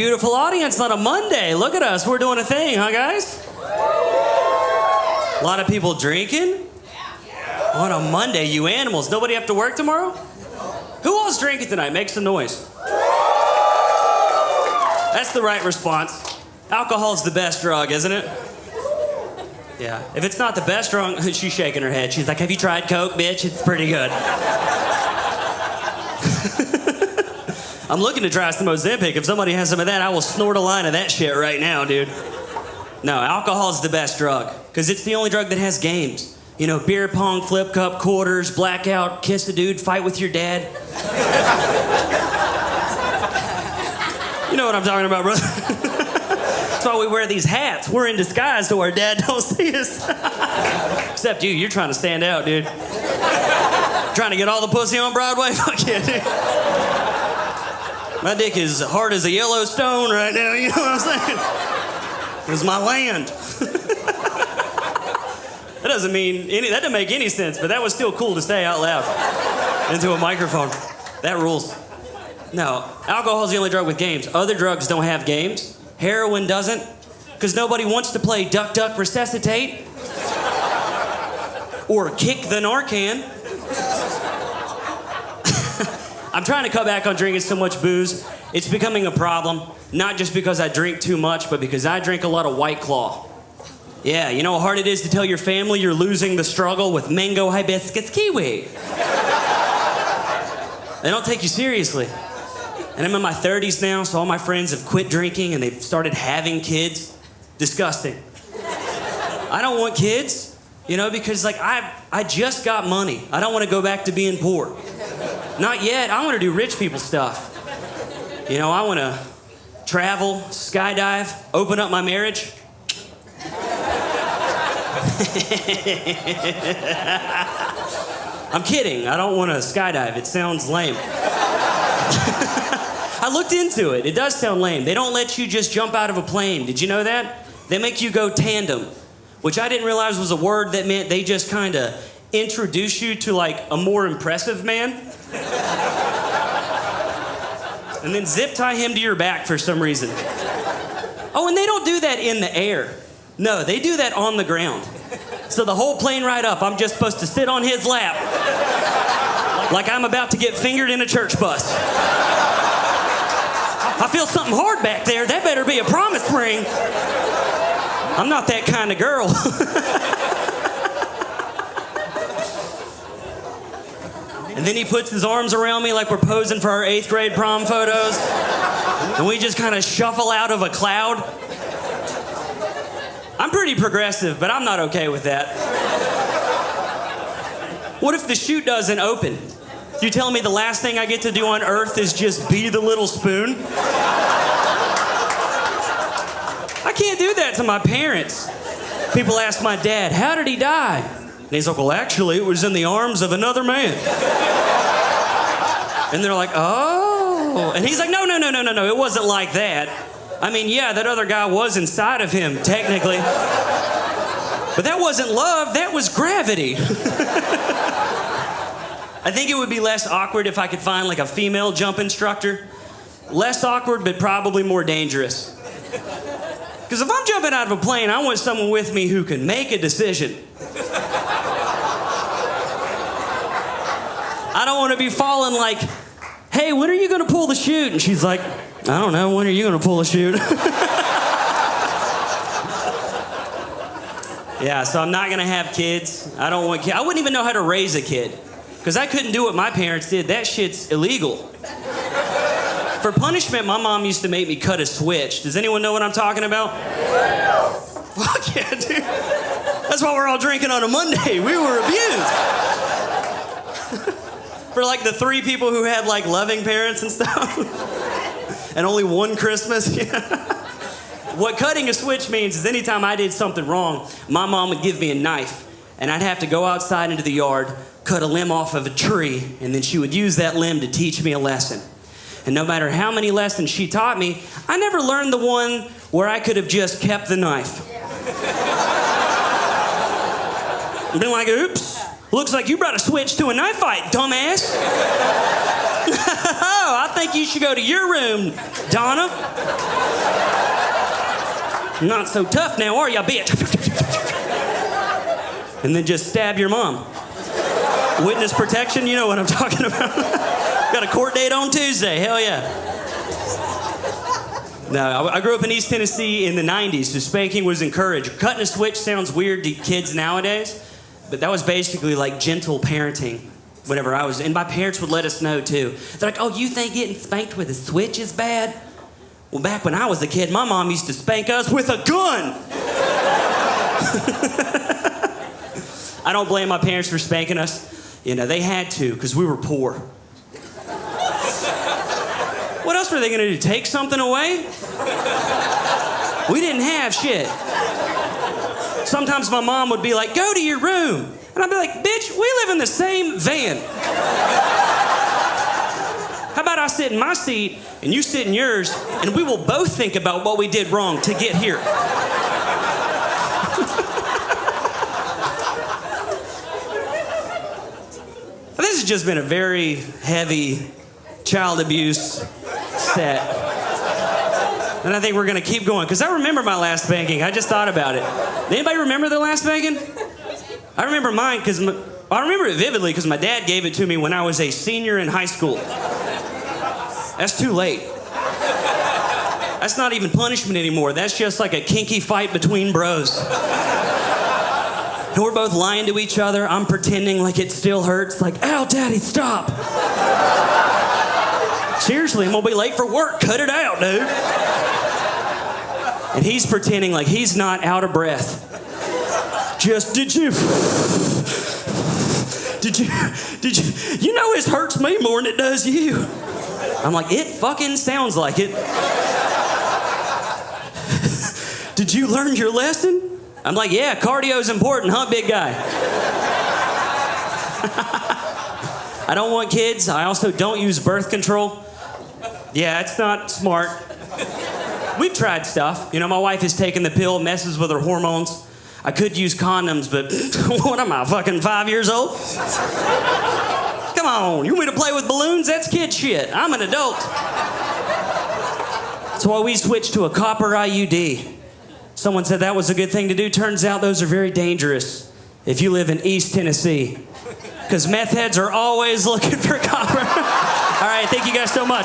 beautiful audience on a Monday. Look at us. We're doing a thing, huh, guys? A lot of people drinking? On a Monday, you animals. Nobody have to work tomorrow? Who all's drinking tonight? Make some noise. That's the right response. Alcohol's the best drug, isn't it? Yeah. If it's not the best drug, she's shaking her head. She's like, have you tried Coke, bitch? It's pretty good. I'm looking to try some Ozempic. If somebody has some of that, I will snort a line of that shit right now, dude. No, alcohol's the best drug because it's the only drug that has games. You know, beer pong, flip cup, quarters, blackout, kiss a dude, fight with your dad. You know what I'm talking about, brother. That's why we wear these hats. We're in disguise so our dad don't see us. Except you, you're trying to stand out, dude. Trying to get all the pussy on Broadway? Fuck yeah, dude. My dick is hard as a yellow stone right now, you know what I'm saying? It's my land. That doesn't make any sense, but that was still cool to say out loud into a microphone. That rules. No, alcohol is the only drug with games. Other drugs don't have games. Heroin doesn't, because nobody wants to play Duck, Duck, Resuscitate or Kick the Narcan. I'm trying to cut back on drinking so much booze. It's becoming a problem, not just because I drink too much, but because I drink a lot of White Claw. Yeah, you know how hard it is to tell your family you're losing the struggle with mango hibiscus kiwi. They don't take you seriously. And I'm in my 30s now, so all my friends have quit drinking and they've started having kids. Disgusting. I don't want kids, you know, because like I just got money. I don't want to go back to being poor. Not yet. I want to do rich people stuff. You know, I want to travel, skydive, open up my marriage. I'm kidding. I don't want to skydive. It sounds lame. I looked into it. It does sound lame. They don't let you just jump out of a plane. Did you know that? They make you go tandem, which I didn't realize was a word that meant they just kind of introduce you to like a more impressive man. And then zip tie him to your back for some reason. Oh, and they don't do that in the air. No, they do that on the ground. So the whole plane ride up, I'm just supposed to sit on his lap like I'm about to get fingered in a church bus. I feel something hard back there. That better be a promise ring. I'm not that kind of girl. And then he puts his arms around me like we're posing for our 8th grade prom photos. And we just kind of shuffle out of a cloud. I'm pretty progressive, but I'm not okay with that. What if the chute doesn't open? You telling me the last thing I get to do on Earth is just be the little spoon? I can't do that to my parents. People ask my dad, how did he die? And he's like, well, actually, it was in the arms of another man. And they're like, oh. And he's like, no, it wasn't like that. I mean, yeah, that other guy was inside of him, technically. But that wasn't love, that was gravity. I think it would be less awkward if I could find like a female jump instructor. Less awkward, but probably more dangerous. Because if I'm jumping out of a plane, I want someone with me who can make a decision. I don't want to be falling like, hey, when are you going to pull the chute? And she's like, I don't know, when are you going to pull the chute? Yeah, so I'm not going to have kids. I don't want kids. I wouldn't even know how to raise a kid. Because I couldn't do what my parents did. That shit's illegal. For punishment, my mom used to make me cut a switch. Does anyone know what I'm talking about? Yeah. Fuck yeah, dude. That's why we're all drinking on a Monday. We were abused. For like the 3 people who had like loving parents and stuff. And only one Christmas. What cutting a switch means is anytime I did something wrong, my mom would give me a knife. And I'd have to go outside into the yard, cut a limb off of a tree, and then she would use that limb to teach me a lesson. And no matter how many lessons she taught me, I never learned the one where I could have just kept the knife. I've been like, oops, looks like you brought a switch to a knife fight, dumbass. I think you should go to your room, Donna. Not so tough now, are ya, bitch? And then just stab your mom. Witness protection, you know what I'm talking about. Got a court date on Tuesday, hell yeah. No, I grew up in East Tennessee in the 90s, so spanking was encouraged. Cutting a switch sounds weird to kids nowadays, but that was basically like gentle parenting whenever I was, and my parents would let us know too. They're like, oh, you think getting spanked with a switch is bad? Well, back when I was a kid, my mom used to spank us with a gun. I don't blame my parents for spanking us. You know, they had to, because we were poor. What else were they gonna do, take something away? We didn't have shit. Sometimes my mom would be like, go to your room. And I'd be like, bitch, we live in the same van. How about I sit in my seat and you sit in yours, and we will both think about what we did wrong to get here. This has just been a very heavy child abuse set. And I think we're gonna keep going, because I remember my last spanking. I just thought about it. Anybody remember their last spanking? I remember mine, because I remember it vividly because my dad gave it to me when I was a senior in high school. That's too late. That's not even punishment anymore. That's just like a kinky fight between bros. And we're both lying to each other. I'm pretending like it still hurts. Like, ow, daddy, stop. Seriously, I'm gonna be late for work. Cut it out, dude. And he's pretending like he's not out of breath. Just, did you, you know this hurts me more than it does you. I'm like, it fucking sounds like it. Did you learn your lesson? I'm like, yeah, cardio's important, huh, big guy? I don't want kids. I also don't use birth control. Yeah, it's not smart. We've tried stuff. You know, my wife has taken the pill, messes with her hormones. I could use condoms, but what am I, fucking 5 years old? Come on, you want me to play with balloons? That's kid shit. I'm an adult. That's why we switched to a copper IUD. Someone said that was a good thing to do. Turns out those are very dangerous if you live in East Tennessee, because meth heads are always looking for copper. All right, thank you guys so much.